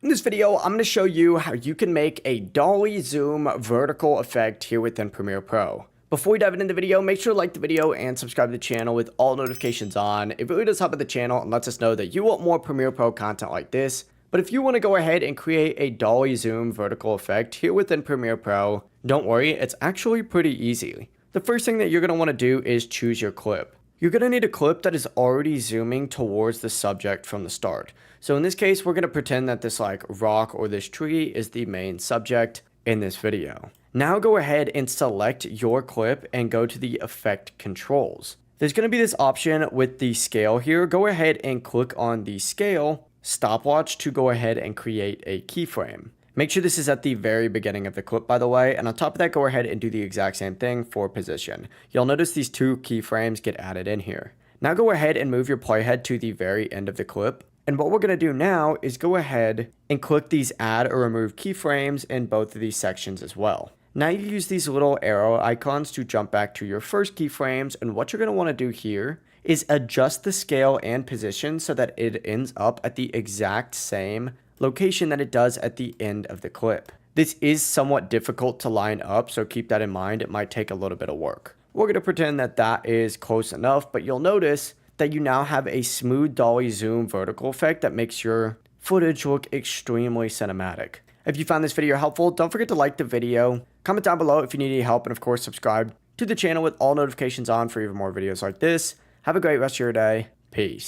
In this video, I'm going to show you how you can make a dolly zoom vertical effect here within Premiere Pro. Before we dive into the video, make sure to like the video and subscribe to the channel with all notifications on. It really does help out the channel and lets us know that you want more Premiere Pro content like this. But if you want to go ahead and create a dolly zoom vertical effect here within Premiere Pro, don't worry, it's actually pretty easy. The first thing that you're going to want to do is choose your clip. You're going to need a clip that is already zooming towards the subject from the start. So in this case, we're going to pretend that this rock or this tree is the main subject in this video. Now go ahead and select your clip and go to the effect controls. There's going to be this option with the scale here. Go ahead and click on the scale stopwatch to go ahead and create a keyframe. Make sure this is at the very beginning of the clip, by the way, and on top of that, go ahead and do the exact same thing for position. You'll notice these two keyframes get added in here. Now go ahead and move your playhead to the very end of the clip, and what we're going to do now is go ahead and click these add or remove keyframes in both of these sections as well. Now you use these little arrow icons to jump back to your first keyframes, and what you're going to want to do here is adjust the scale and position so that it ends up at the exact same location that it does at the end of the clip. This is somewhat difficult to line up, so keep that in mind. It might take a little bit of work. We're going to pretend that that is close enough, but you'll notice that you now have a smooth dolly zoom vertical effect that makes your footage look extremely cinematic. If you found this video helpful, don't forget to like the video, comment down below if you need any help, and of course subscribe to the channel with all notifications on for even more videos like this. Have a great rest of your day. Peace.